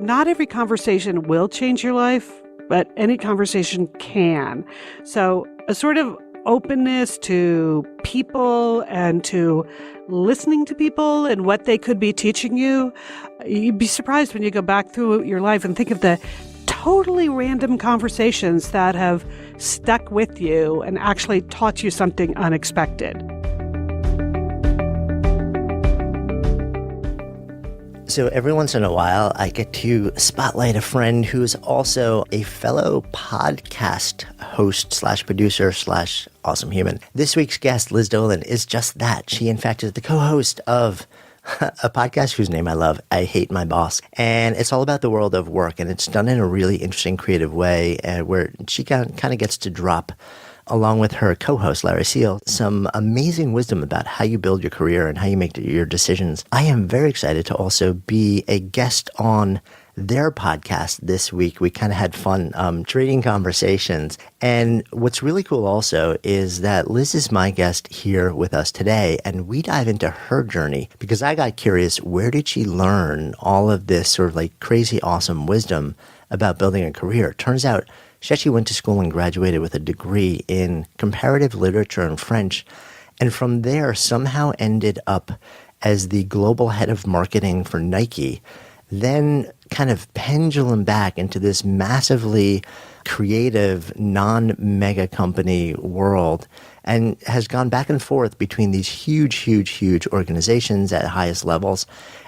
not every conversation will change your life, but any conversation can. So a sort of openness to people and to listening to people and what they could be teaching you. You'd be surprised when you go back through your life and think of the totally random conversations that have stuck with you and actually taught you something unexpected. So every once in a while, I get to spotlight a friend who's also a fellow podcast host / producer / awesome human. This week's guest, Liz Dolan, is just that. She, in fact, is the co-host of a podcast whose name I love, I Hate My Boss. And it's all about the world of work, and it's done in a really interesting, creative way where she kind of gets to drop, along with her co-host, Larry Seal, some amazing wisdom about how you build your career and how you make your decisions. I am very excited to also be a guest on their podcast this week. We kind of had fun trading conversations. And what's really cool also is that Liz is my guest here with us today, and we dive into her journey because I got curious, where did she learn all of this sort of like crazy awesome wisdom about building a career? Turns out she actually went to school and graduated with a degree in comparative literature and French, and from there somehow ended up as the global head of marketing for Nike, then kind of pendulum back into this massively creative, non-mega company world, and has gone back and forth between these huge organizations at highest levels,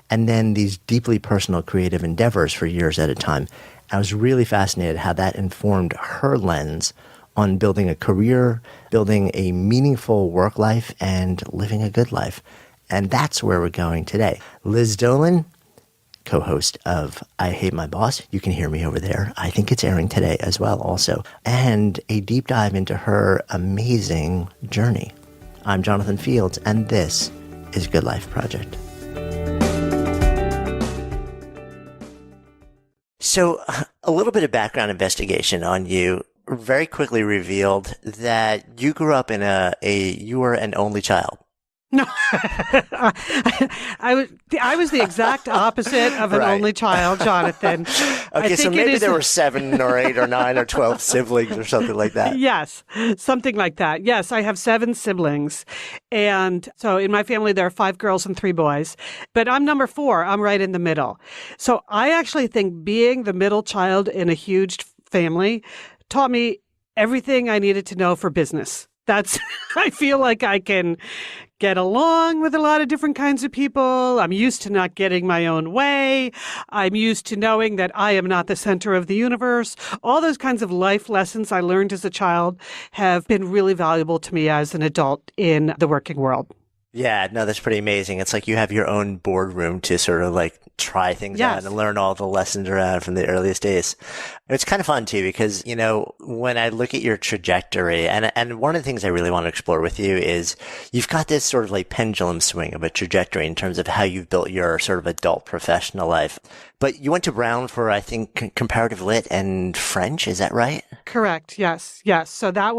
and then these deeply personal creative endeavors for years at a time. I was really fascinated how that informed her lens on building a career, building a meaningful work life, and living a good life. And that's where we're going today. Liz Dolan, co-host of I Hate My Boss. You can hear me over there. I think it's airing today as well also. And a deep dive into her amazing journey. I'm Jonathan Fields, and this is Good Life Project. So a little bit of background investigation on you very quickly revealed that you grew up in you were an only child. No, I was the exact opposite of an only child, Jonathan. Okay, so maybe there were 7 or 8 or 9 or 12 siblings or something like that. Yes, something like that. Yes, I have 7 siblings. And so in my family, there are 5 girls and 3 boys. But I'm number 4. I'm right in the middle. So I actually think being the middle child in a huge family taught me everything I needed to know for business. I feel like I can get along with a lot of different kinds of people. I'm used to not getting my own way. I'm used to knowing that I am not the center of the universe. All those kinds of life lessons I learned as a child have been really valuable to me as an adult in the working world. Yeah, no, that's pretty amazing. It's like you have your own boardroom to sort of like try things out and learn all the lessons around from the earliest days. It's kind of fun too, because, you know, when I look at your trajectory, and one of the things I really want to explore with you is you've got this sort of like pendulum swing of a trajectory in terms of how you've built your sort of adult professional life. But you went to Brown for, I think, comparative lit and French. Is that right? Correct. Yes. So I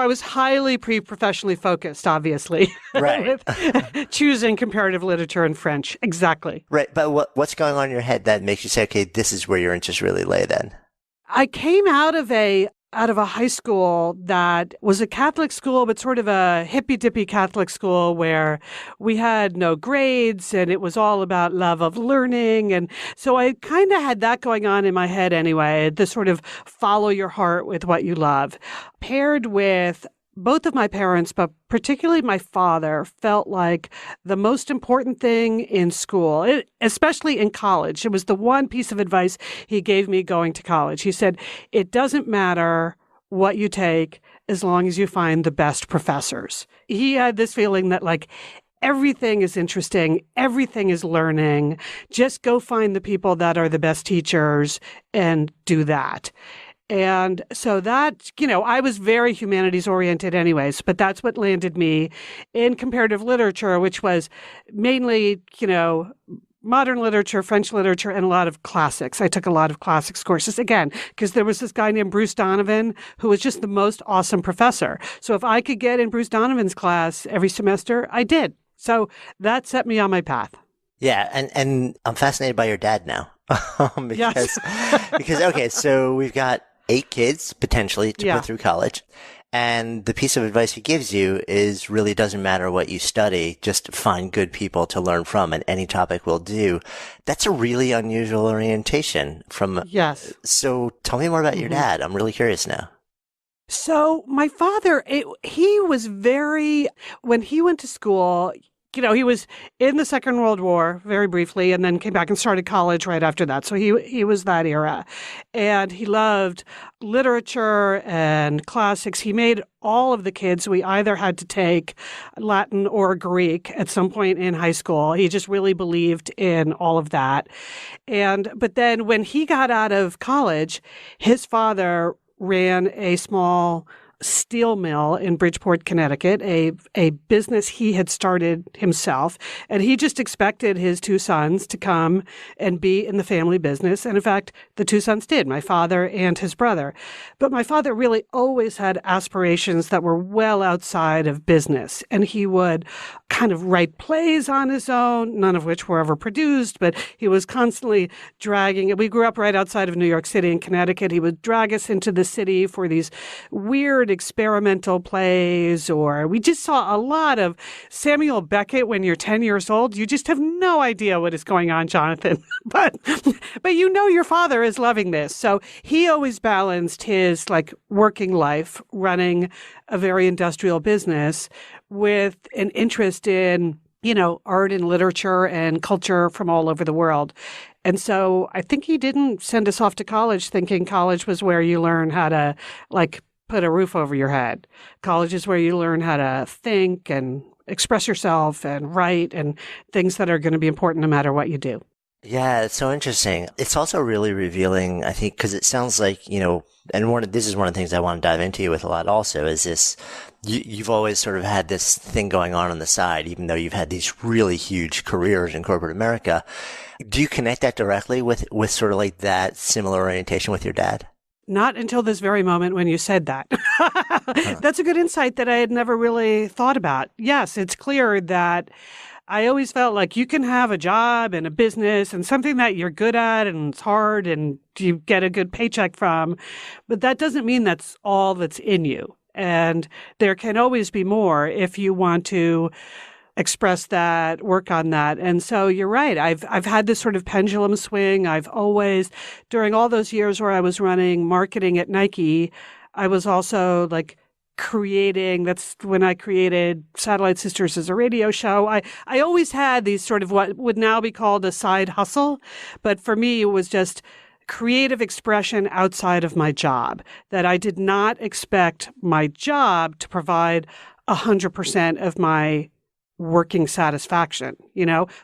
was highly pre-professionally focused, obviously. Right. with choosing comparative literature and French. Exactly. Right. But what's going on in your head that makes you say, okay, this is where your interests really lay then? I came out of a high school that was a Catholic school, but sort of a hippy-dippy Catholic school where we had no grades and it was all about love of learning. And so I kind of had that going on in my head anyway, the sort of follow your heart with what you love, paired with both of my parents, but particularly my father, felt like the most important thing in school, especially in college. It was the one piece of advice he gave me going to college. He said, it doesn't matter what you take as long as you find the best professors. He had this feeling that like everything is interesting, everything is learning. Just go find the people that are the best teachers and do that. And so that, you know, I was very humanities oriented anyways, but that's what landed me in comparative literature, which was mainly, you know, modern literature, French literature, and a lot of classics. I took a lot of classics courses, again, because there was this guy named Bruce Donovan who was just the most awesome professor. So if I could get in Bruce Donovan's class every semester, I did. So that set me on my path. Yeah, and I'm fascinated by your dad now. Yes. Because okay, so we've got 8 kids potentially to Yeah. put through college. And the piece of advice he gives you is really doesn't matter what you study, just find good people to learn from and any topic will do. That's a really unusual orientation Yes. so tell me more about your hmm dad. I'm really curious now. So my father, he was very, when he went to school, he was in the Second World War very briefly and then came back and started college right after that. So he was that era. And he loved literature and classics. He made all of the kids, we either had to take Latin or Greek at some point in high school. He just really believed in all of that. But then when he got out of college, his father ran a small steel mill in Bridgeport, Connecticut, a business he had started himself. And he just expected his 2 sons to come and be in the family business. And in fact, the 2 sons did, my father and his brother. But my father really always had aspirations that were well outside of business. And he would kind of write plays on his own, none of which were ever produced, but he was constantly dragging it. We grew up right outside of New York City in Connecticut. He would drag us into the city for these weird experimental plays, or we just saw a lot of Samuel Beckett when you're 10 years old. You just have no idea what is going on, Jonathan. but your father is loving this. So he always balanced his working life running a very industrial business with an interest in art and literature and culture from all over the world. And so I think he didn't send us off to college thinking college was where you learn how to put a roof over your head. College is where you learn how to think and express yourself and write and things that are going to be important no matter what you do. Yeah, it's so interesting. It's also really revealing, I think, because it sounds like, and this is one of the things I want to dive into with a lot also, is this, you've always sort of had this thing going on the side, even though you've had these really huge careers in corporate America. Do you connect that directly with sort of like that similar orientation with your dad? Not until this very moment when you said that. That's a good insight that I had never really thought about. Yes, it's clear that I always felt like you can have a job and a business and something that you're good at and it's hard and you get a good paycheck from, but that doesn't mean that's all that's in you. And there can always be more if you want to express that, work on that. And so you're right. I've had this sort of pendulum swing. I've always, during all those years where I was running marketing at Nike, I was also creating, that's when I created Satellite Sisters as a radio show. I always had these sort of what would now be called a side hustle. But for me, it was just creative expression outside of my job, that I did not expect my job to provide 100% of my working satisfaction,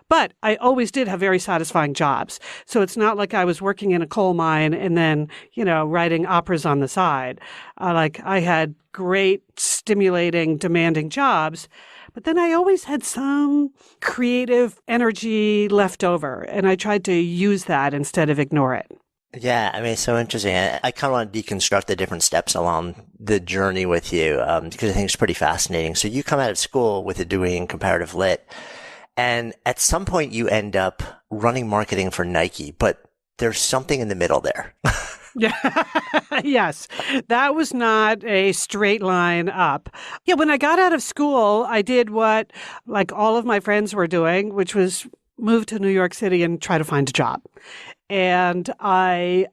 but I always did have very satisfying jobs. So it's not like I was working in a coal mine and then, writing operas on the side. I had great, stimulating, demanding jobs, but then I always had some creative energy left over, and I tried to use that instead of ignore it. Yeah, I mean, it's so interesting. I kind of want to deconstruct the different steps along the journey with you, because I think it's pretty fascinating. So you come out of school with a degree in comparative lit, and at some point you end up running marketing for Nike, but there's something in the middle there. Yeah. Yes. That was not a straight line up. Yeah. When I got out of school, I did what all of my friends were doing, which was move to New York City and try to find a job. And I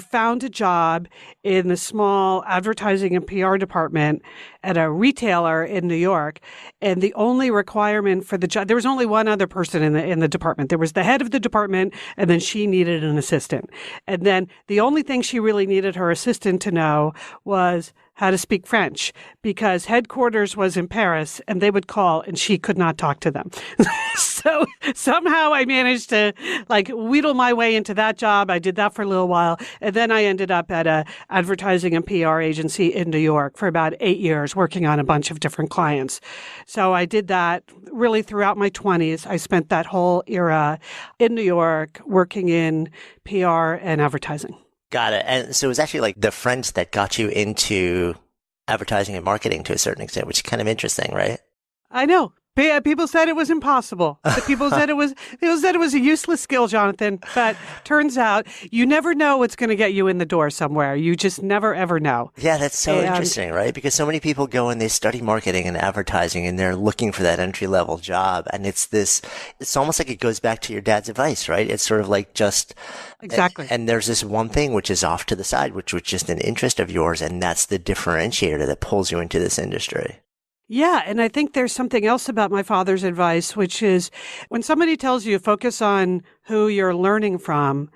found a job in the small advertising and PR department at a retailer in New York. And the only requirement for the job, there was only one other person in the department. There was the head of the department, and then she needed an assistant. And then the only thing she really needed her assistant to know was how to speak French, because headquarters was in Paris and they would call and she could not talk to them. So somehow I managed to wheedle my way into that job. I did that for a little while. And then I ended up at a advertising and PR agency in New York for about 8 years, working on a bunch of different clients. So I did that really throughout my 20s. I spent that whole era in New York working in PR and advertising. Got it. And so it was actually the friends that got you into advertising and marketing to a certain extent, which is kind of interesting, right? I know. People said it was impossible. People said it was a useless skill, Jonathan. But turns out you never know what's going to get you in the door somewhere. You just never, ever know. Yeah, that's so interesting, right? Because so many people go and they study marketing and advertising and they're looking for that entry-level job. And it's almost like it goes back to your dad's advice, right? It's sort of like just... Exactly. And there's this one thing which is off to the side, which was just an interest of yours. And that's the differentiator that pulls you into this industry. Yeah, and I think there's something else about my father's advice, which is when somebody tells you focus on who you're learning from,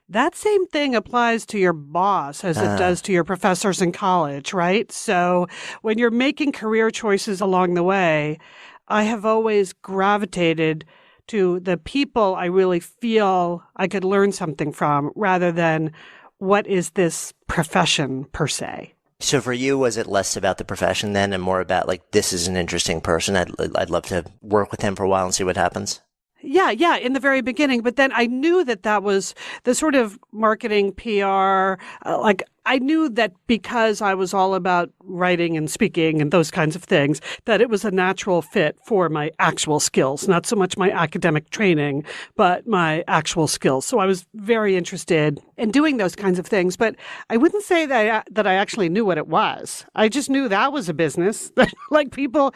that same thing applies to your boss as it does to your professors in college, right? So when you're making career choices along the way, I have always gravitated to the people I really feel I could learn something from rather than what is this profession per se. So for you, was it less about the profession then and more about like, this is an interesting person. I'd love to work with him for a while and see what happens? Yeah, in the very beginning. But then I knew that was the sort of marketing, PR, I knew that because I was all about writing and speaking and those kinds of things, that it was a natural fit for my actual skills, not so much my academic training, but my actual skills. So I was very interested in doing those kinds of things. But I wouldn't say that I actually knew what it was. I just knew that was a business. Like people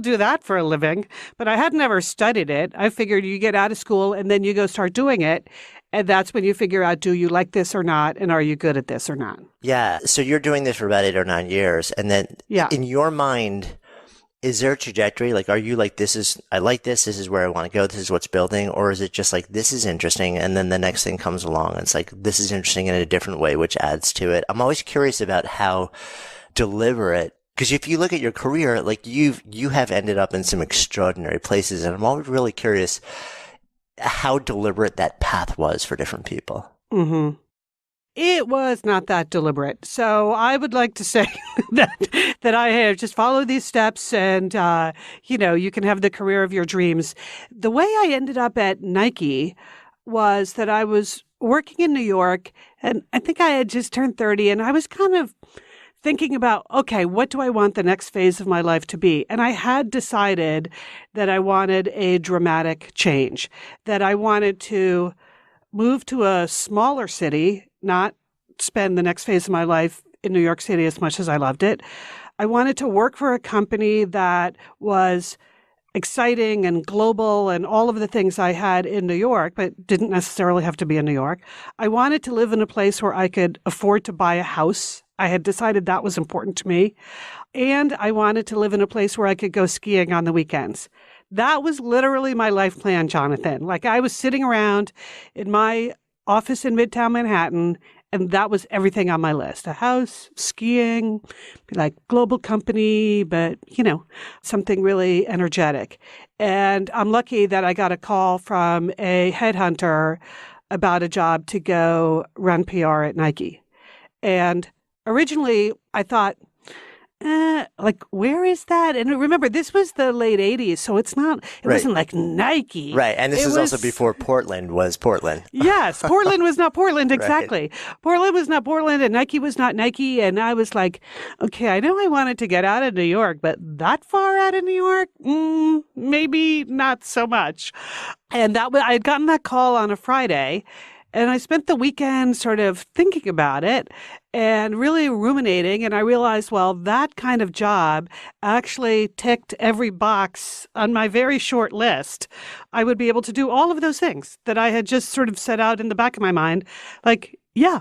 do that for a living. But I had never studied it. I figured you get out of school and then you go start doing it. And that's when you figure out, do you like this or not? And are you good at this or not? Yeah. So you're doing this for about 8 or 9 years. And then in your mind, is there a trajectory? Like, are you like, I like this. This is where I want to go. This is what's building. Or is it just like, this is interesting. And then the next thing comes along. And it's like, this is interesting in a different way, which adds to it. I'm always curious about how deliberate, because if you look at your career, like you have ended up in some extraordinary places. And I'm always really curious how deliberate that path was for different people. Mm-hmm. It was not that deliberate. So I would like to say that I have just followed these steps and, you can have the career of your dreams. The way I ended up at Nike was that I was working in New York and I think I had just turned 30 and I was kind of thinking about, okay, what do I want the next phase of my life to be? And I had decided that I wanted a dramatic change, that I wanted to move to a smaller city, not spend the next phase of my life in New York City as much as I loved it. I wanted to work for a company that was exciting and global and all of the things I had in New York, but didn't necessarily have to be in New York. I wanted to live in a place where I could afford to buy a house. I had decided that was important to me. And I wanted to live in a place where I could go skiing on the weekends. That was literally my life plan, Jonathan. Like I was sitting around in my office in Midtown Manhattan, and that was everything on my list. A house, skiing, like global company, but, something really energetic. And I'm lucky that I got a call from a headhunter about a job to go run PR at Nike. And originally I thought, where is that? And remember, this was the late 80s, so it wasn't like Nike. Right, and this is also before Portland was Portland. Yes, Portland was not Portland, exactly. Right. Portland was not Portland, and Nike was not Nike, and I was like, okay, I know I wanted to get out of New York, but that far out of New York? Maybe not so much. And I had gotten that call on a Friday, and I spent the weekend sort of thinking about it and really ruminating. And I realized, well, that kind of job actually ticked every box on my very short list. I would be able to do all of those things that I had just sort of set out in the back of my mind. Like, yeah,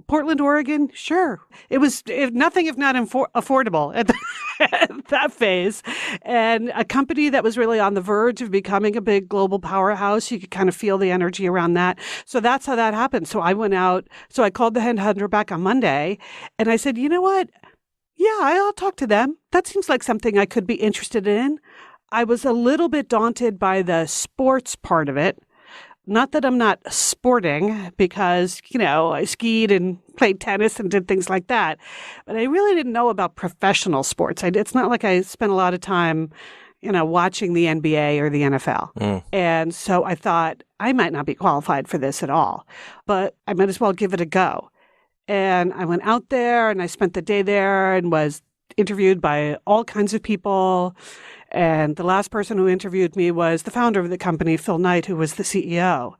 Portland, Oregon, sure. It was nothing if not affordable at that phase. And a company that was really on the verge of becoming a big global powerhouse. You could kind of feel the energy around that. So that's how that happened. So I went out. So I called the headhunter back on Monday and I said, you know what? Yeah, I'll talk to them. That seems like something I could be interested in. I was a little bit daunted by the sports part of it. Not that I'm not sporting because, I skied and played tennis and did things like that. But I really didn't know about professional sports. It's not like I spent a lot of time, watching the NBA or the NFL. And so I thought I might not be qualified for this at all, but I might as well give it a go. And I went out there and I spent the day there and was interviewed by all kinds of people. And the last person who interviewed me was the founder of the company, Phil Knight, who was the CEO.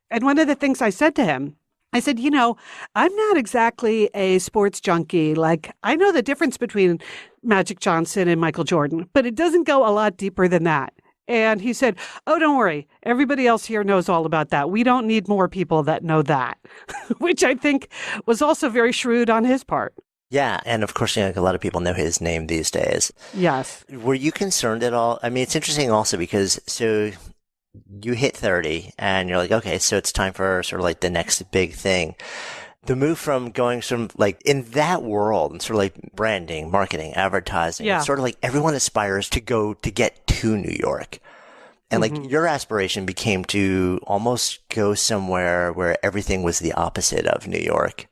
And one of the things I said to him, I said, I'm not exactly a sports junkie. Like, I know the difference between Magic Johnson and Michael Jordan, but it doesn't go a lot deeper than that. And he said, oh, don't worry. Everybody else here knows all about that. We don't need more people that know that, which I think was also very shrewd on his part. Yeah. And of course, a lot of people know his name these days. Yes. Were you concerned at all? I mean, it's interesting also because you hit 30 and you're like, okay, so it's time for sort of like the next big thing. The move from going from like in that world and sort of like branding, marketing, advertising, sort of like everyone aspires to get to New York. And like your aspiration became to almost go somewhere where everything was the opposite of New York.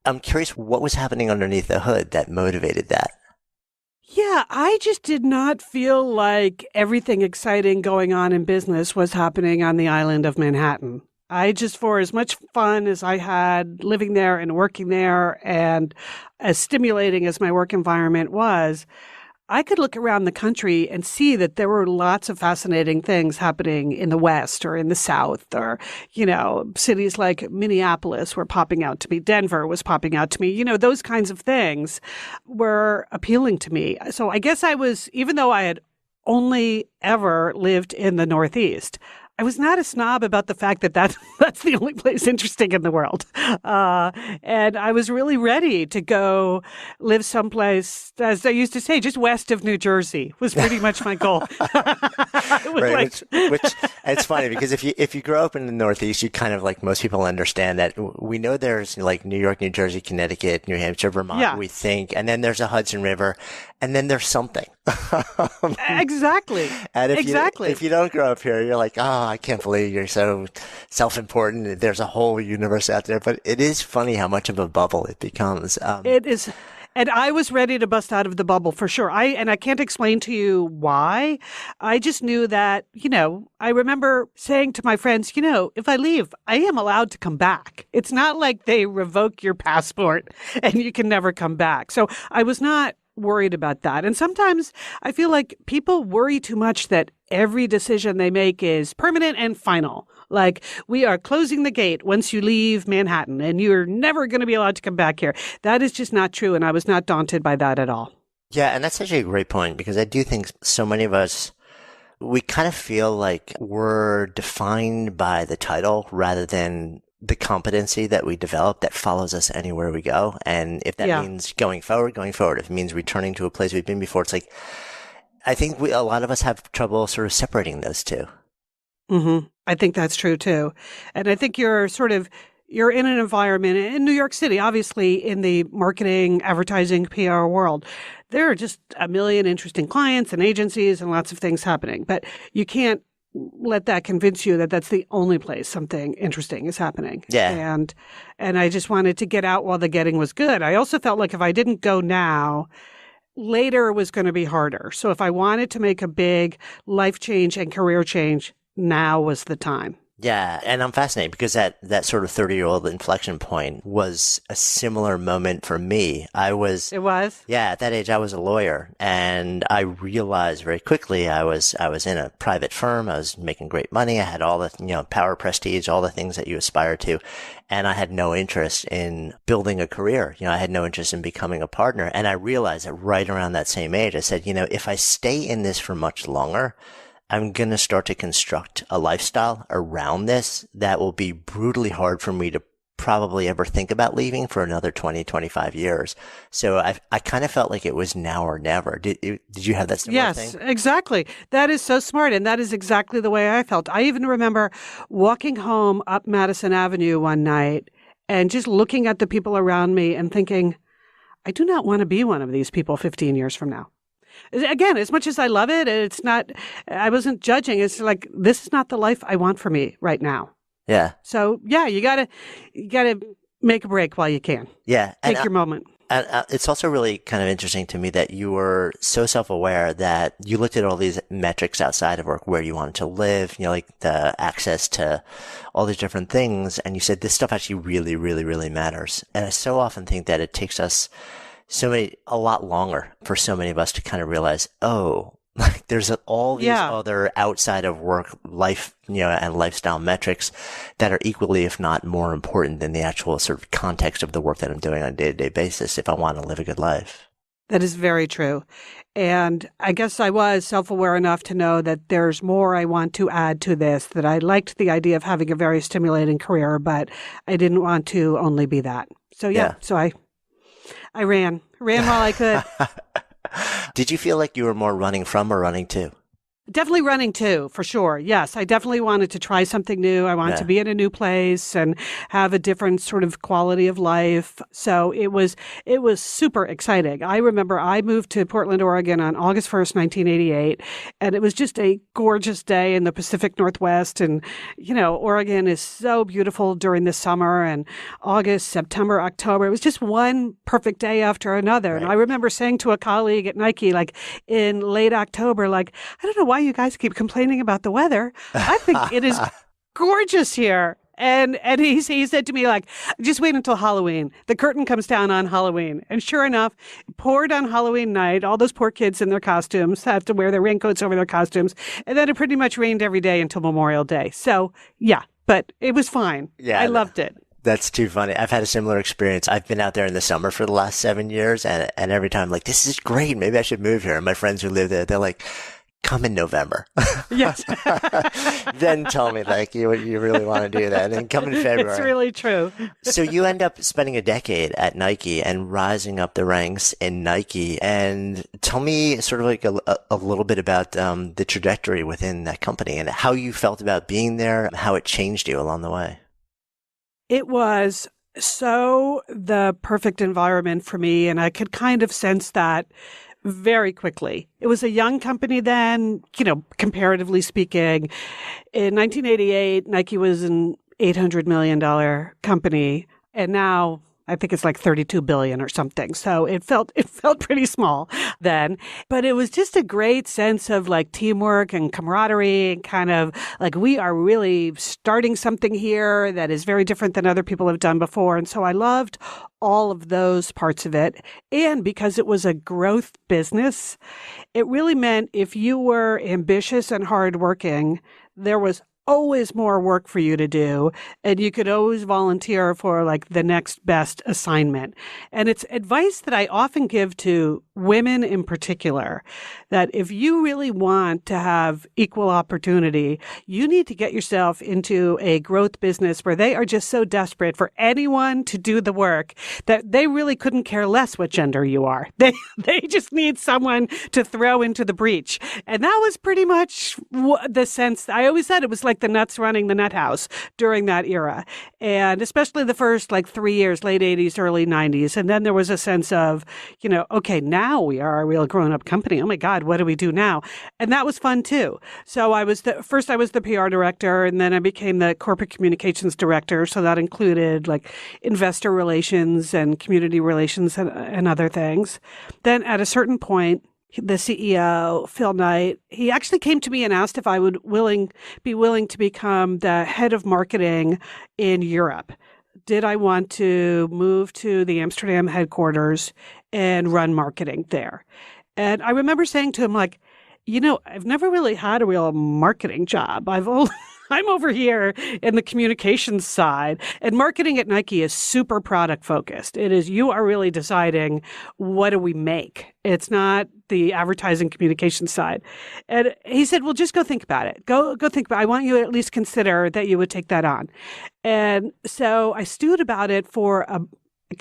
I'm curious what was happening underneath the hood that motivated that. Yeah, I just did not feel like everything exciting going on in business was happening on the island of Manhattan. I just, for as much fun as I had living there and working there, and as stimulating as my work environment was, I could look around the country and see that there were lots of fascinating things happening in the West or in the South, or, cities like Minneapolis were popping out to me. Denver was popping out to me. Those kinds of things were appealing to me. So I guess I was, even though I had only ever lived in the Northeast, I was not a snob about the fact that that's the only place interesting in the world. And I was really ready to go live someplace, as I used to say, just west of New Jersey was pretty much my goal. Right, which it's funny because if you grow up in the Northeast, you kind of like most people understand that we know there's like New York, New Jersey, Connecticut, New Hampshire, Vermont, we think, and then there's a Hudson River, and then there's something. Exactly. And if you don't grow up here, you're like, oh, I can't believe you're so self-important. There's a whole universe out there. But it is funny how much of a bubble it becomes. It is. And I was ready to bust out of the bubble for sure. I can't explain to you why. I just knew that, I remember saying to my friends, if I leave, I am allowed to come back. It's not like they revoke your passport and you can never come back. So I was not worried about that. And sometimes I feel like people worry too much that every decision they make is permanent and final. Like, we are closing the gate once you leave Manhattan and you're never going to be allowed to come back here. That is just not true. And I was not daunted by that at all. Yeah. And that's actually a great point because I do think so many of us, we kind of feel like we're defined by the title rather than the competency that we develop that follows us anywhere we go. And if that means going forward. If it means returning to a place we've been before, it's like, I think a lot of us have trouble sort of separating those two. Mm-hmm. I think that's true too. And I think you're in an environment in New York City, obviously in the marketing, advertising, PR world. There are just a million interesting clients and agencies and lots of things happening, but you can't let that convince you that that's the only place something interesting is happening. Yeah. And I just wanted to get out while the getting was good. I also felt like if I didn't go now, later was going to be harder. So if I wanted to make a big life change and career change, now was the time. Yeah. And I'm fascinated because that sort of 30-year-old inflection point was a similar moment for me. It was? Yeah. At that age, I was a lawyer and I realized very quickly I was in a private firm. I was making great money. I had all the, power, prestige, all the things that you aspire to. And I had no interest in building a career. I had no interest in becoming a partner. And I realized that right around that same age, I said, if I stay in this for much longer, I'm going to start to construct a lifestyle around this that will be brutally hard for me to probably ever think about leaving for another 20, 25 years. So I kind of felt like it was now or never. Did you have that similar thing? Yes, exactly. That is so smart. And that is exactly the way I felt. I even remember walking home up Madison Avenue one night and just looking at the people around me and thinking, I do not want to be one of these people 15 years from now. Again, as much as I love it, I wasn't judging. It's like, this is not the life I want for me right now. Yeah. So yeah, you gotta make a break while you can. Yeah. Take your moment. And it's also really kind of interesting to me that you were so self-aware that you looked at all these metrics outside of work, where you wanted to live, like the access to all these different things. And you said, this stuff actually really, really, really matters. And I so often think that it takes us A lot longer for so many of us to kind of realize, oh, like there's all these other outside of work life, and lifestyle metrics that are equally, if not more important than the actual sort of context of the work that I'm doing on a day-to-day basis if I want to live a good life. That is very true. And I guess I was self-aware enough to know that there's more I want to add to this, that I liked the idea of having a very stimulating career, but I didn't want to only be that. So so I ran while I could. Did you feel like you were more running from or running to? Definitely running too, for sure. Yes, I definitely wanted to try something new. I wanted to be in a new place and have a different sort of quality of life. So it was super exciting. I remember I moved to Portland, Oregon on August 1st, 1988, and it was just a gorgeous day in the Pacific Northwest. And, Oregon is so beautiful during the summer, and August, September, October. It was just one perfect day after another. Right. And I remember saying to a colleague at Nike, like in late October, like, I don't know why you guys keep complaining about the weather. I think it is gorgeous here. And he said to me, like, just wait until Halloween. The curtain comes down on Halloween. And sure enough, it poured on Halloween night. All those poor kids in their costumes have to wear their raincoats over their costumes. And then it pretty much rained every day until Memorial Day. So, yeah, but it was fine. Yeah, I loved it. That's too funny. I've had a similar experience. I've been out there in the summer for the last 7 years. And every time I'm like, this is great. Maybe I should move here. And my friends who live there, they're like, come in November. Yes. Then tell me like you really want to do that. And then come in February. It's really true. So you end up spending a decade at Nike and rising up the ranks in Nike. And tell me sort of like a little bit about the trajectory within that company and how you felt about being there, and how it changed you along the way. It was so the perfect environment for me. And I could kind of sense that very quickly. It was a young company then, comparatively speaking. In 1988, Nike was an $800 million company. And now I think it's like 32 billion or something. So it felt pretty small then, but it was just a great sense of like teamwork and camaraderie and kind of like we are really starting something here that is very different than other people have done before. And so I loved all of those parts of it. And because it was a growth business, it really meant if you were ambitious and hardworking, there was always more work for you to do, and you could always volunteer for like the next best assignment. And it's advice that I often give to women in particular, that if you really want to have equal opportunity, you need to get yourself into a growth business where they are just so desperate for anyone to do the work that they really couldn't care less what gender you are. They just need someone to throw into the breach. And that was pretty much the sense. I always said it was like the nuts running the nut house during that era. And especially the first like 3 years, late 80s, early 90s. And then there was a sense of, okay, now we are a real grown-up company. Oh my God, what do we do now? And that was fun too. So I was the PR director, and then I became the corporate communications director. So that included like investor relations and community relations and other things. Then at a certain point, the CEO, Phil Knight, he actually came to me and asked if I would be willing to become the head of marketing in Europe. Did I want to move to the Amsterdam headquarters and run marketing there? And I remember saying to him, like, I've never really had a real marketing job. I'm over here in the communications side, and marketing at Nike is super product focused. It is, you are really deciding what do we make. It's not the advertising communication side. And he said, well, just go think about it. Go think about it. I want you to at least consider that you would take that on. And so I stewed about it for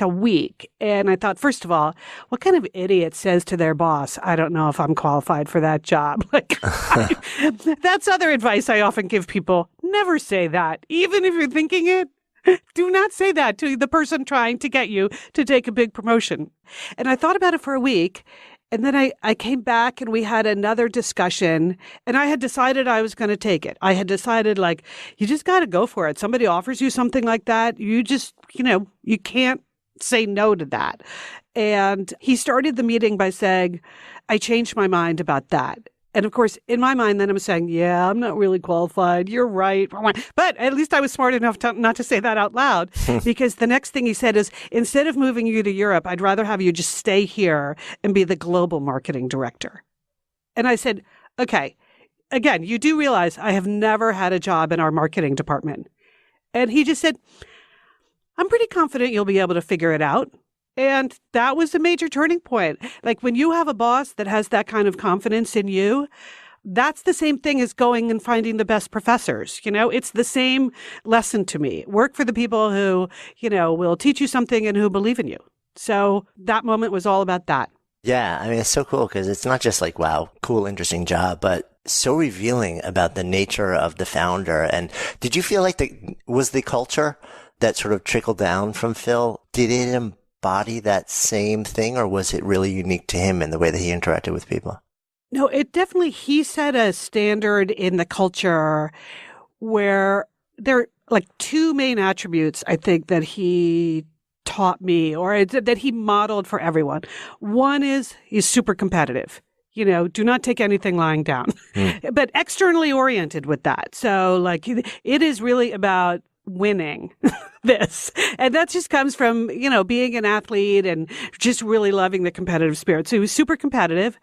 a week. And I thought, first of all, what kind of idiot says to their boss, I don't know if I'm qualified for that job? That's other advice I often give people. Never say that. Even if you're thinking it, do not say that to the person trying to get you to take a big promotion. And I thought about it for a week. And then I came back and we had another discussion, and I had decided I was going to take it. I had decided, like, you just got to go for it. Somebody offers you something like that. You just, you can't say no to that. And he started the meeting by saying, I changed my mind about that. And of course, in my mind, then I'm saying, yeah, I'm not really qualified. You're right. But at least I was smart enough not to say that out loud, because the next thing he said is, instead of moving you to Europe, I'd rather have you just stay here and be the global marketing director. And I said, okay, again, you do realize I have never had a job in our marketing department. And he just said, I'm pretty confident you'll be able to figure it out. And that was a major turning point. Like when you have a boss that has that kind of confidence in you, that's the same thing as going and finding the best professors. It's the same lesson to me. Work for the people who, will teach you something and who believe in you. So that moment was all about that. Yeah, I mean, it's so cool because it's not just like, wow, cool, interesting job, but so revealing about the nature of the founder. And did you feel like was the culture that sort of trickled down from Phil, did it embody that same thing, or was it really unique to him in the way that he interacted with people? No, he set a standard in the culture where there are like two main attributes, I think, that he taught me or that he modeled for everyone. One is he's super competitive. Do not take anything lying down, but externally oriented with that. So like it is really about winning this. And that just comes from, being an athlete and just really loving the competitive spirit. So he was super competitive,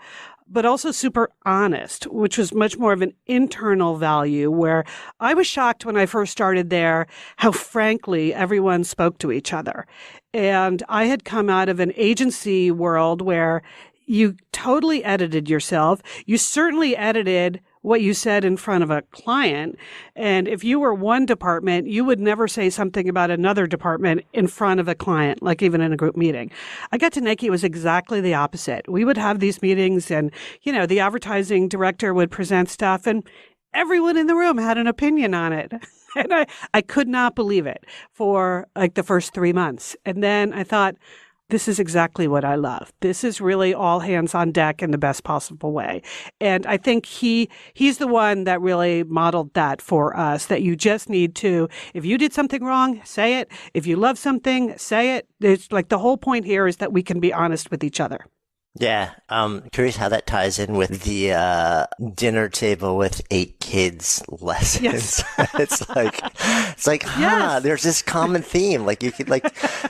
but also super honest, which was much more of an internal value, where I was shocked when I first started there how frankly everyone spoke to each other. And I had come out of an agency world where you totally edited yourself. You certainly edited what you said in front of a client. And if you were one department, you would never say something about another department in front of a client, like even in a group meeting. I got to Nike, it was exactly the opposite. We would have these meetings and, the advertising director would present stuff and everyone in the room had an opinion on it. And I could not believe it for like the first 3 months. And then I thought, this is exactly what I love. This is really all hands on deck in the best possible way. And I think he's the one that really modeled that for us, that you just need to, if you did something wrong, say it. If you love something, say it. It's like the whole point here is that we can be honest with each other. Yeah. Curious how that ties in with the dinner table with 8 kids lessons. Yes. It's like, yes. There's this common theme. Like you could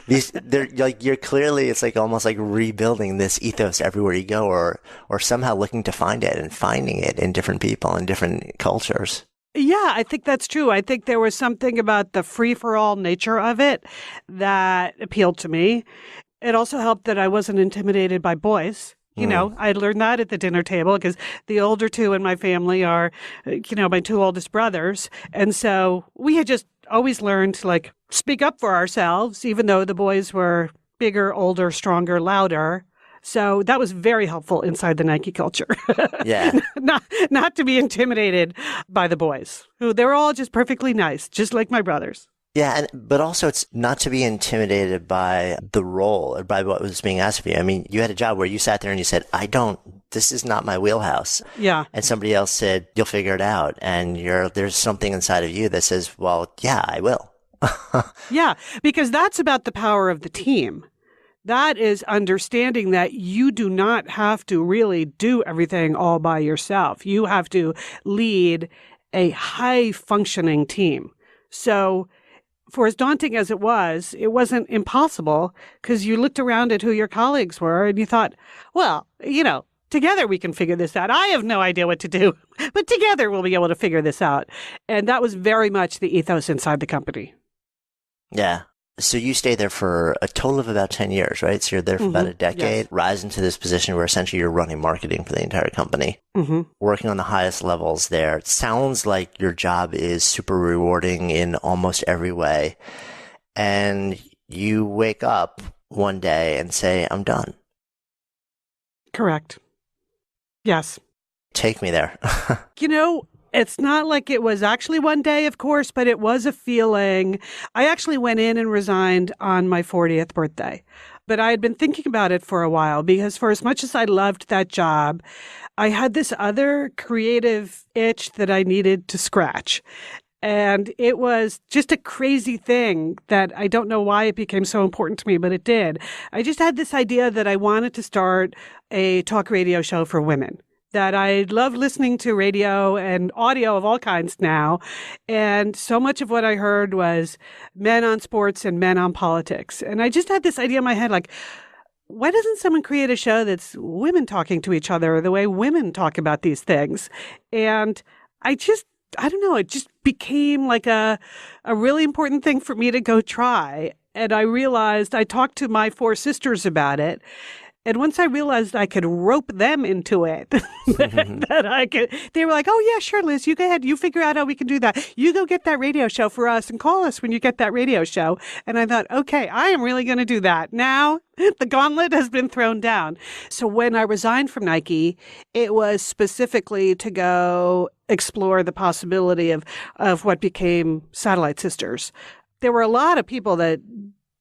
you're clearly, it's like almost like rebuilding this ethos everywhere you go, or somehow looking to find it and finding it in different people and different cultures. Yeah, I think that's true. I think there was something about the free-for-all nature of it that appealed to me. It also helped that I wasn't intimidated by boys. I learned that at the dinner table because the older two in my family are, my 2 oldest brothers. And so we had just always learned to like speak up for ourselves, even though the boys were bigger, older, stronger, louder. So that was very helpful inside the Nike culture. Yeah. Not to be intimidated by the boys, who they were all just perfectly nice, just like my brothers. Yeah, but also it's not to be intimidated by the role or by what was being asked of you. I mean, you had a job where you sat there and you said, this is not my wheelhouse. Yeah. And somebody else said, you'll figure it out. And there's something inside of you that says, well, yeah, I will. Yeah, because that's about the power of the team. That is understanding that you do not have to really do everything all by yourself. You have to lead a high-functioning team. So for as daunting as it wasn't impossible because you looked around at who your colleagues were and you thought, well, together we can figure this out. I have no idea what to do, but together we'll be able to figure this out. And that was very much the ethos inside the company. Yeah. So you stayed there for a total of about 10 years, right? So you're there for about a decade, yes. Rise into this position where essentially you're running marketing for the entire company, working on the highest levels there. It sounds like your job is super rewarding in almost every way. And you wake up one day and say, I'm done. Correct. Yes. Take me there. It's not like it was actually one day, of course, but it was a feeling. I actually went in and resigned on my 40th birthday, but I had been thinking about it for a while because for as much as I loved that job, I had this other creative itch that I needed to scratch. And it was just a crazy thing that I don't know why it became so important to me, but it did. I just had this idea that I wanted to start a talk radio show for women. that I love listening to radio and audio of all kinds now. And so much of what I heard was men on sports and men on politics. And I just had this idea in my head, like, why doesn't someone create a show that's women talking to each other the way women talk about these things? And I don't know, it just became like a really important thing for me to go try. And I realized, I talked to my 4 sisters about it. And once I realized I could rope them into it, they were like, oh, yeah, sure, Liz, you go ahead. You figure out how we can do that. You go get that radio show for us and call us when you get that radio show. And I thought, okay, I am really going to do that. Now the gauntlet has been thrown down. So when I resigned from Nike, it was specifically to go explore the possibility of what became Satellite Sisters. There were a lot of people that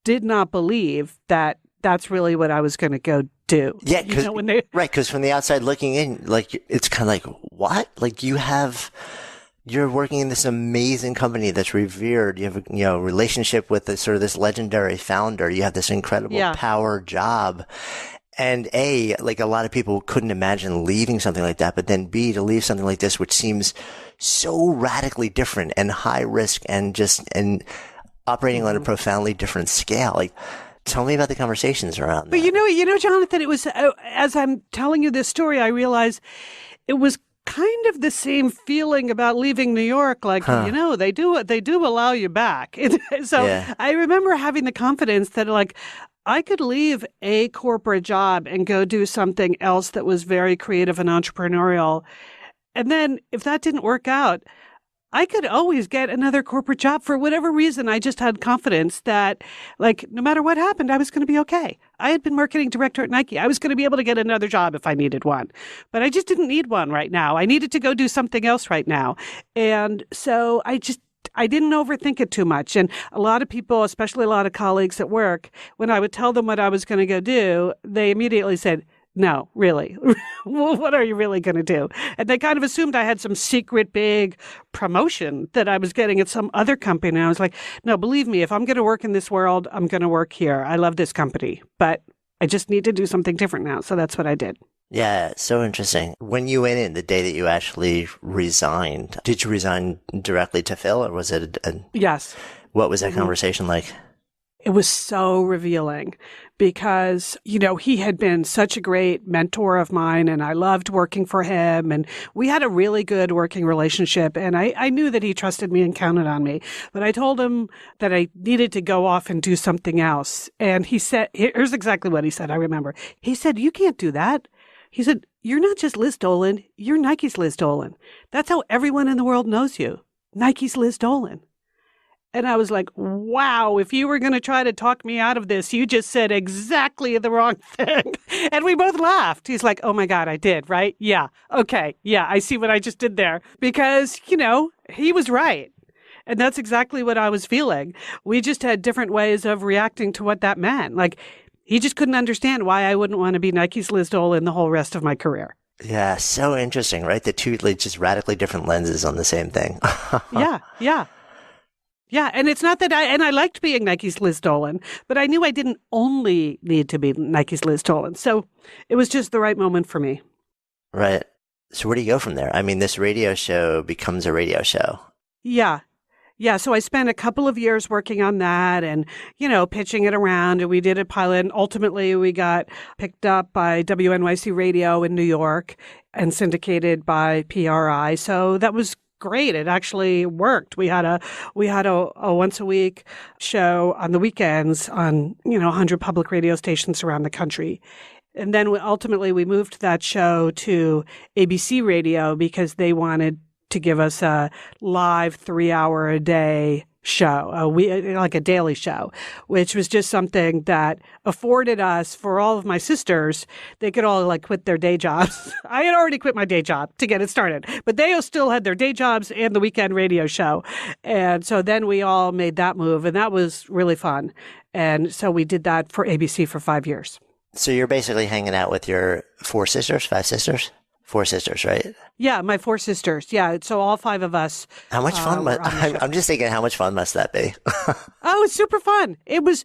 did not believe that that's really what I was going to go do. Yeah, because from the outside looking in, like, it's kind of like, what? Like, you're working in this amazing company that's revered. You have a relationship with this legendary founder. You have this incredible power job. And A, like, a lot of people couldn't imagine leaving something like that, but then B, to leave something like this, which seems so radically different and high risk and operating on a profoundly different scale. Like, tell me about the conversations around that. But you know, Jonathan, it was, as I'm telling you this story, I realized it was kind of the same feeling about leaving New York. Like, they do allow you back. I remember having the confidence that, like, I could leave a corporate job and go do something else that was very creative and entrepreneurial. And then if that didn't work out, I could always get another corporate job. For whatever reason, I just had confidence that, like, no matter what happened, I was going to be okay. I had been marketing director at Nike. I was going to be able to get another job if I needed one. But I just didn't need one right now. I needed to go do something else right now. And so I didn't overthink it too much. And a lot of people, especially a lot of colleagues at work, when I would tell them what I was going to go do, they immediately said, no, really. What are you really going to do? And they kind of assumed I had some secret big promotion that I was getting at some other company. And I was like, no, believe me, if I'm going to work in this world, I'm going to work here. I love this company, but I just need to do something different now. So that's what I did. Yeah, so interesting. When you went in, the day that you actually resigned, did you resign directly to Phil, or was it Yes. What was that conversation like? It was so revealing because, he had been such a great mentor of mine and I loved working for him and we had a really good working relationship and I knew that he trusted me and counted on me. But I told him that I needed to go off and do something else. And he said, here's exactly what he said, I remember. He said, you can't do that. He said, you're not just Liz Dolan, you're Nike's Liz Dolan. That's how everyone in the world knows you. Nike's Liz Dolan. And I was like, wow, if you were going to try to talk me out of this, you just said exactly the wrong thing. And we both laughed. He's like, oh my God, I did, right? Yeah. Okay. Yeah, I see what I just did there. Because, he was right. And that's exactly what I was feeling. We just had different ways of reacting to what that meant. Like, he just couldn't understand why I wouldn't want to be Nike's Liz Dolan the whole rest of my career. Yeah, so interesting, right? The two just radically different lenses on the same thing. Yeah. Yeah, and it's not that I liked being Nike's Liz Dolan, but I knew I didn't only need to be Nike's Liz Dolan. So it was just the right moment for me. Right. So where do you go from there? I mean, this radio show becomes a radio show. Yeah. So I spent a couple of years working on that and, pitching it around. And we did a pilot. And ultimately, we got picked up by WNYC Radio in New York and syndicated by PRI. So that was great. It actually worked. We had a once a week show on the weekends on, 100 public radio stations around the country. And then ultimately we moved that show to ABC Radio because they wanted to give us a live 3-hour-a-day show, like a daily show, which was just something that afforded us, for all of my sisters, they could all quit their day jobs. I had already quit my day job to get it started, but they still had their day jobs and the weekend radio show. And so then we all made that move, and that was really fun. And so we did that for ABC for 5 years. So you're basically hanging out with your 5 sisters? 4 sisters, right? Yeah, my 4 sisters. Yeah, so all 5 of us. How much fun? I'm just thinking, how much fun must that be? Oh, it's super fun. It was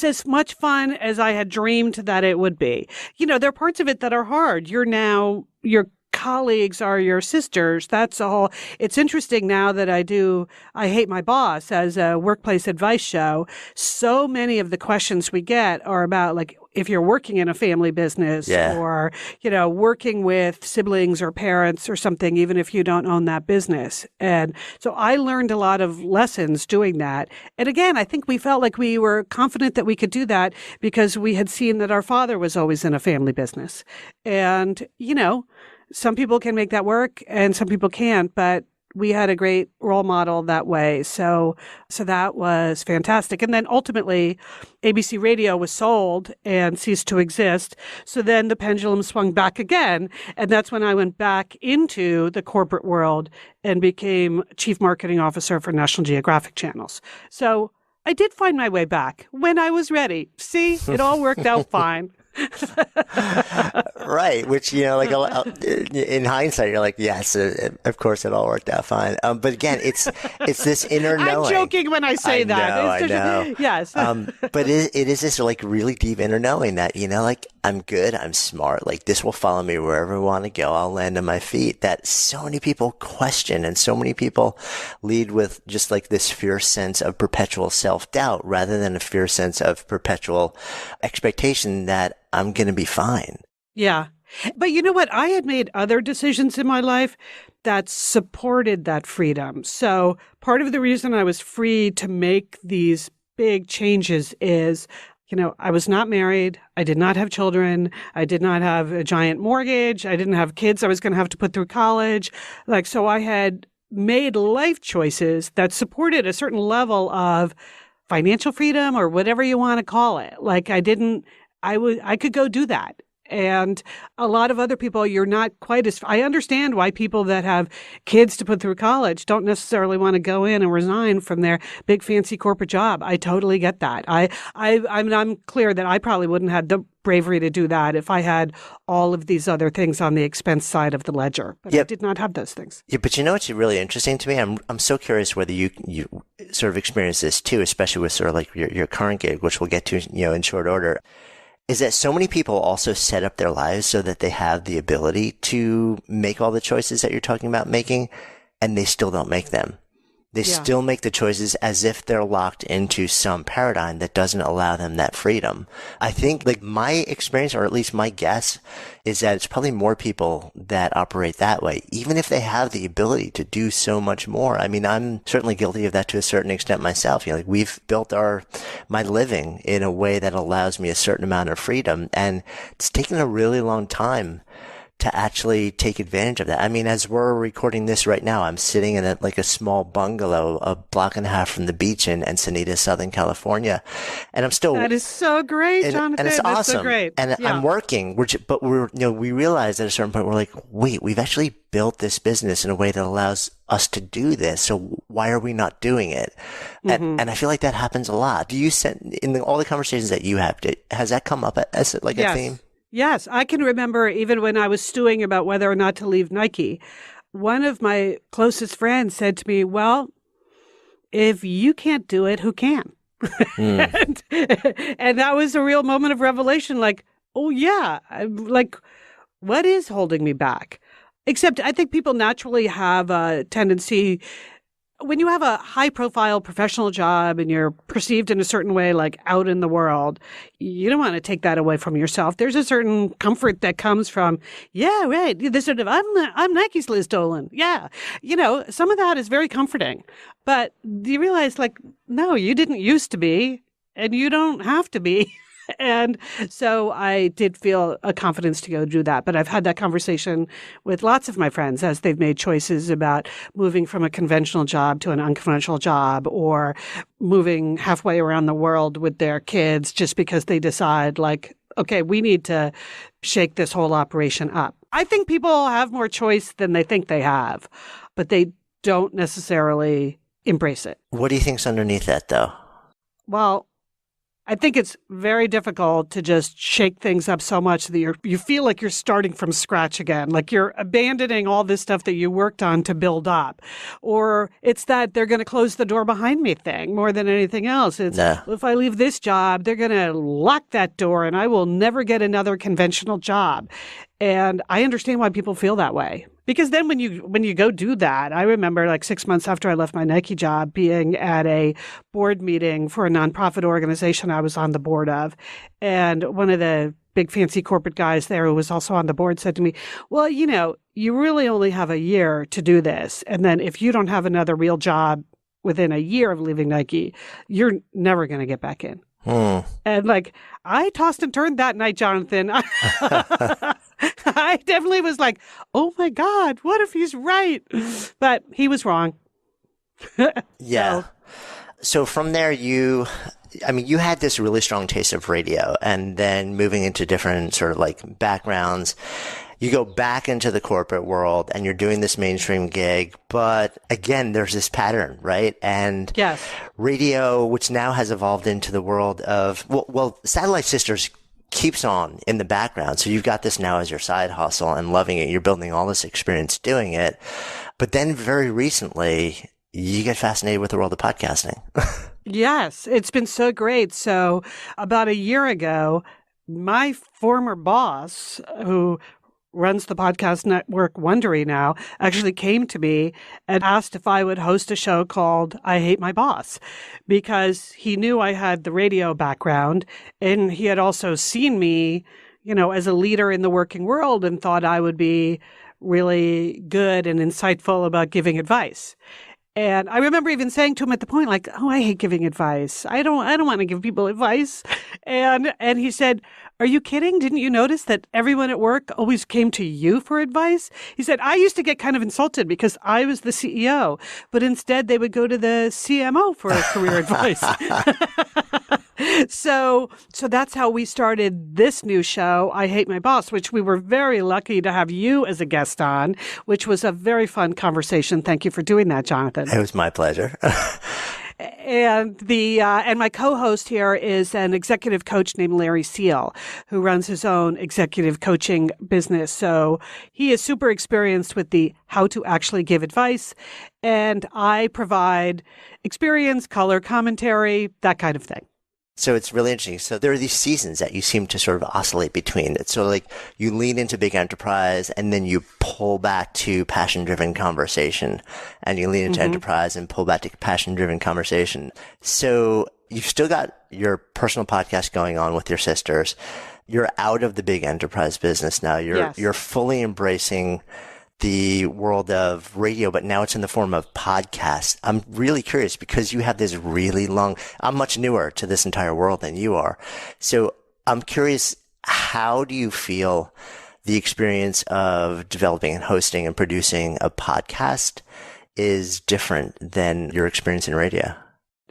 as much fun as I had dreamed that it would be. There are parts of it that are hard. You're colleagues are your sisters. That's all. It's interesting now that I Hate My Boss as a workplace advice show. So many of the questions we get are about like, if you're working in a family business or, working with siblings or parents or something, even if you don't own that business. And so I learned a lot of lessons doing that. And again, I think we felt like we were confident that we could do that because we had seen that our father was always in a family business. And, some people can make that work and some people can't, but we had a great role model that way. So that was fantastic. And then ultimately, ABC Radio was sold and ceased to exist. So then the pendulum swung back again. And that's when I went back into the corporate world and became chief marketing officer for National Geographic channels. So I did find my way back when I was ready. See, it all worked out fine. Right, which in hindsight you're like, yes, of course it all worked out fine. But again, it's this inner knowing. I'm joking when I say that. I know. Yes. But it is this like really deep inner knowing that like I'm good, I'm smart, like this will follow me wherever I want to go. I'll land on my feet. That so many people question, and so many people lead with just like this fierce sense of perpetual self-doubt rather than a fierce sense of perpetual expectation that I'm going to be fine. Yeah. But you know what? I had made other decisions in my life that supported that freedom. So part of the reason I was free to make these big changes is, I was not married. I did not have children. I did not have a giant mortgage. I didn't have kids I was going to have to put through college. So I had made life choices that supported a certain level of financial freedom or whatever you want to call it. I could go do that. And a lot of other people, you're not quite as, I understand why people that have kids to put through college don't necessarily want to go in and resign from their big fancy corporate job. I totally get that. I'm clear that I probably wouldn't have the bravery to do that if I had all of these other things on the expense side of the ledger. But I did not have those things. Yeah, but what's really interesting to me? I'm so curious whether you sort of experience this too, especially with sort of like your current gig, which we'll get to in short order. Is that so many people also set up their lives so that they have the ability to make all the choices that you're talking about making, and they still don't make them. They still make the choices as if they're locked into some paradigm that doesn't allow them that freedom. I think like my experience, or at least my guess, is that it's probably more people that operate that way, even if they have the ability to do so much more. I mean, I'm certainly guilty of that to a certain extent myself. We've built my living in a way that allows me a certain amount of freedom, and it's taken a really long time to actually take advantage of that. I mean, as we're recording this right now, I'm sitting in a small bungalow a block and a half from the beach in Encinitas, Southern California. And I'm still... That is so great, Jonathan. And it's awesome. That's so great. And I'm working, but we realized at a certain point, we're like, wait, we've actually built this business in a way that allows us to do this. So why are we not doing it? And I feel like that happens a lot. Do you in all the conversations that you have, has that come up as a theme? Yes, I can remember even when I was stewing about whether or not to leave Nike, one of my closest friends said to me, well, if you can't do it, who can? And that was a real moment of revelation. Like, oh, yeah, what is holding me back? Except I think people naturally have a tendency, when you have a high-profile professional job and you're perceived in a certain way, like out in the world, you don't want to take that away from yourself. There's a certain comfort that comes from, yeah, right, this sort of, I'm Nike's Liz Dolan. Yeah. Some of that is very comforting. But you realize, no, you didn't used to be, and you don't have to be. And so I did feel a confidence to go do that. But I've had that conversation with lots of my friends as they've made choices about moving from a conventional job to an unconventional job, or moving halfway around the world with their kids just because they decide okay, we need to shake this whole operation up. I think people have more choice than they think they have, but they don't necessarily embrace it. What do you think's underneath that, though? Well, I think it's very difficult to just shake things up so much that you feel like you're starting from scratch again, like you're abandoning all this stuff that you worked on to build up. Or it's that they're going to close the door behind me thing more than anything else. It's, if I leave this job, they're going to lock that door and I will never get another conventional job. And I understand why people feel that way. Because then when you go do that, I remember like 6 months after I left my Nike job being at a board meeting for a nonprofit organization I was on the board of. And one of the big fancy corporate guys there who was also on the board said to me, well, you really only have a year to do this. And then if you don't have another real job within a year of leaving Nike, you're never going to get back in. And like, I tossed and turned that night, Jonathan. I definitely was like, oh my God, what if he's right? But he was wrong. Yeah. So from there, you had this really strong taste of radio, and then moving into different sort of like backgrounds, you go back into the corporate world and you're doing this mainstream gig. But again, there's this pattern, right? And yes, radio, which now has evolved into the world of, well, Satellite Sisters keeps on in the background. So you've got this now as your side hustle and loving it. You're building all this experience doing it. But then very recently, you get fascinated with the world of podcasting. Yes, it's been so great. So about a year ago, my former boss, who runs the podcast network Wondery now, actually came to me and asked if I would host a show called I Hate My Boss, because he knew I had the radio background and he had also seen me, as a leader in the working world and thought I would be really good and insightful about giving advice. And I remember even saying to him at the point, like, oh, I hate giving advice. I don't want to give people advice. And he said, are you kidding? Didn't you notice that everyone at work always came to you for advice? He said, I used to get kind of insulted because I was the CEO, but instead they would go to the CMO for career advice. So that's how we started this new show, I Hate My Boss, which we were very lucky to have you as a guest on, which was a very fun conversation. Thank you for doing that, Jonathan. It was my pleasure. And and my co-host here is an executive coach named Larry Seal, who runs his own executive coaching business. So he is super experienced with the how to actually give advice. And I provide experience, color commentary, that kind of thing. So it's really interesting. So there are these seasons that you seem to sort of oscillate between. It's sort of like you lean into big enterprise and then you pull back to passion-driven conversation, and you lean into enterprise and pull back to passion-driven conversation. So you've still got your personal podcast going on with your sisters. You're out of the big enterprise business now. You're fully embracing the world of radio, but now it's in the form of podcasts. I'm really curious because you have this really long, I'm much newer to this entire world than you are. So I'm curious, how do you feel the experience of developing and hosting and producing a podcast is different than your experience in radio?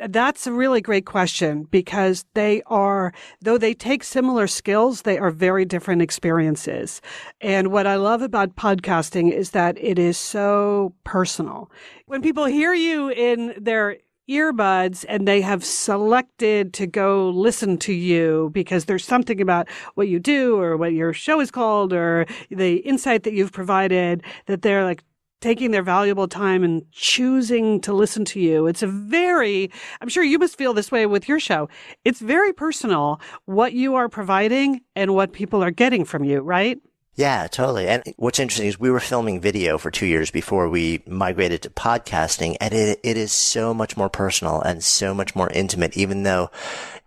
That's a really great question, because though they take similar skills, they are very different experiences. And what I love about podcasting is that it is so personal. When people hear you in their earbuds and they have selected to go listen to you because there's something about what you do or what your show is called or the insight that you've provided, that they're like taking their valuable time and choosing to listen to you. I'm sure you must feel this way with your show. It's very personal what you are providing and what people are getting from you, right? Yeah, totally. And what's interesting is we were filming video for 2 years before we migrated to podcasting, and it is so much more personal and so much more intimate, even though,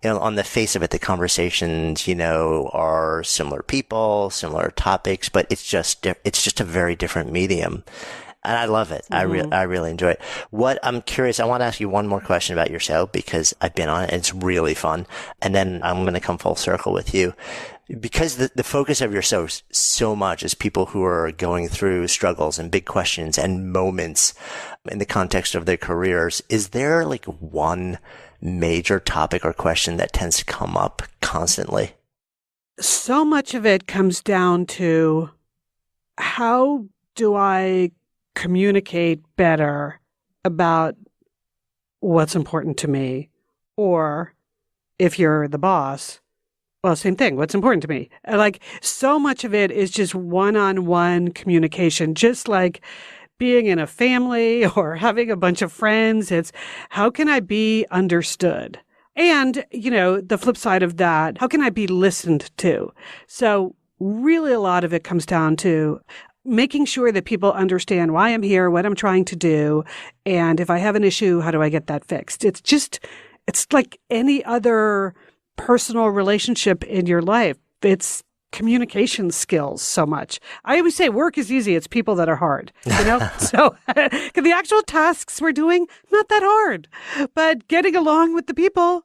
on the face of it, the conversations, are similar people, similar topics, but it's just a very different medium. And I love it. Mm-hmm. I really enjoy it. I'm curious, I want to ask you one more question about your show because I've been on it and it's really fun. And then I'm going to come full circle with you. Because the focus of your show so much is people who are going through struggles and big questions and moments in the context of their careers. Is there like one major topic or question that tends to come up constantly? So much of it comes down to, how do I communicate better about what's important to me? Or if you're the boss, well, same thing. What's important to me? Like, so much of it is just one-on-one communication, just like being in a family or having a bunch of friends. It's, how can I be understood? And, the flip side of that, how can I be listened to? So really a lot of it comes down to making sure that people understand why I'm here, what I'm trying to do, and if I have an issue, how do I get that fixed? It's like any other personal relationship in your life. It's communication skills so much. I always say work is easy. It's people that are hard, So the actual tasks we're doing, not that hard, but getting along with the people,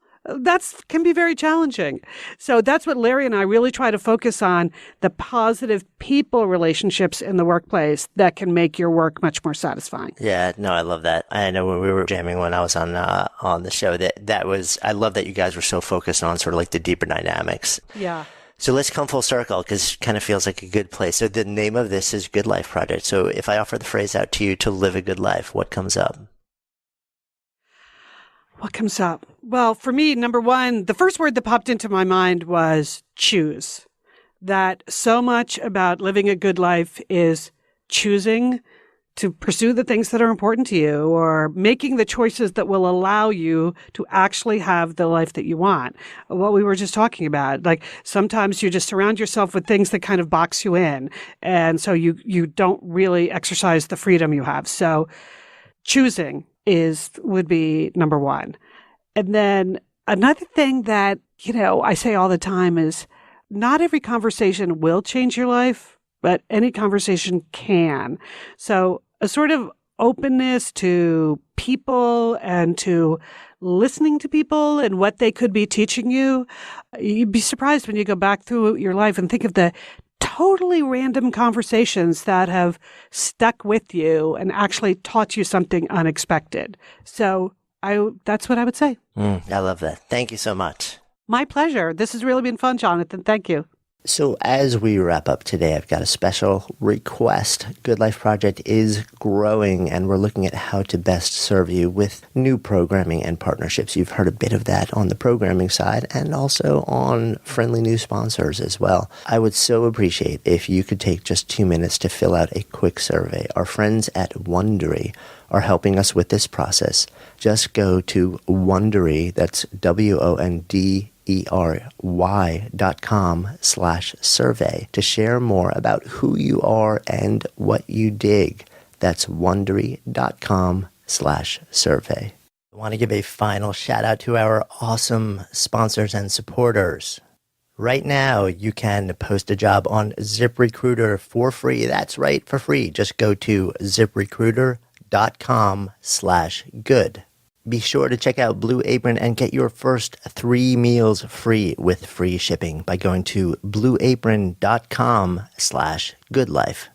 can be very challenging. So that's what Larry and I really try to focus on, the positive people relationships in the workplace that can make your work much more satisfying. Yeah, no, I love that. I know when we were jamming when I was on the show, I love that you guys were so focused on sort of like the deeper dynamics. Yeah. So let's come full circle because it kind of feels like a good place. So the name of this is Good Life Project. So if I offer the phrase out to you to live a good life, what comes up? What comes up? Well, for me, number one, the first word that popped into my mind was choose. That so much about living a good life is choosing to pursue the things that are important to you, or making the choices that will allow you to actually have the life that you want. What we were just talking about, like sometimes you just surround yourself with things that kind of box you in. And so you don't really exercise the freedom you have. So choosing would be number one. And then another thing that, I say all the time is not every conversation will change your life, but any conversation can. So a sort of openness to people and to listening to people and what they could be teaching you. You'd be surprised when you go back through your life and think of the totally random conversations that have stuck with you and actually taught you something unexpected. So that's what I would say. I love that. Thank you so much. My pleasure. This has really been fun, Jonathan. Thank you. So as we wrap up today, I've got a special request. Good Life Project is growing, and we're looking at how to best serve you with new programming and partnerships. You've heard a bit of that on the programming side and also on friendly new sponsors as well. I would so appreciate if you could take just 2 minutes to fill out a quick survey. Our friends at Wondery are helping us with this process. Just go to Wondery, that's WONDERY.com/survey to share more about who you are and what you dig. That's Wondery.com/survey. I want to give a final shout out to our awesome sponsors and supporters. Right now, you can post a job on ZipRecruiter for free. That's right, for free. Just go to ZipRecruiter.com/good. Be sure to check out Blue Apron and get your first 3 meals free with free shipping by going to blueapron.com/goodlife.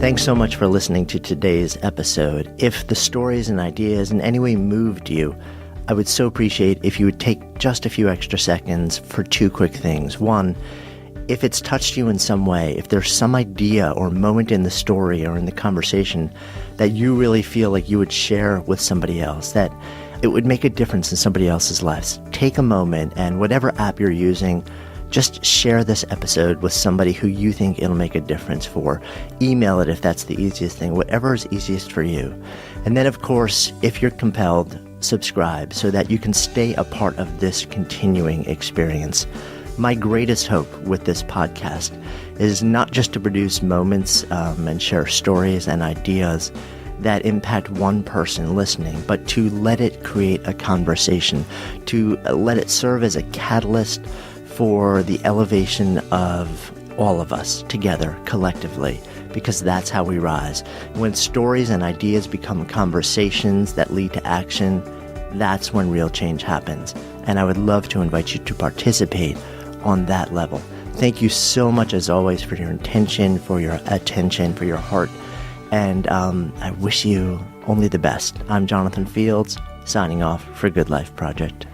Thanks so much for listening to today's episode. If the stories and ideas in any way moved you, I would so appreciate if you would take just a few extra seconds for 2 quick things. One, if it's touched you in some way, if there's some idea or moment in the story or in the conversation that you really feel like you would share with somebody else, that it would make a difference in somebody else's lives, take a moment and whatever app you're using, just share this episode with somebody who you think it'll make a difference for. Email it if that's the easiest thing, whatever is easiest for you. And then, of course, if you're compelled, subscribe so that you can stay a part of this continuing experience. My greatest hope with this podcast is not just to produce moments and share stories and ideas that impact one person listening, but to let it create a conversation, to let it serve as a catalyst for the elevation of all of us together collectively, because that's how we rise. When stories and ideas become conversations that lead to action, that's when real change happens. And I would love to invite you to participate on that level. Thank you so much, as always, for your intention, for your attention, for your heart. And I wish you only the best. I'm Jonathan Fields, signing off for Good Life Project.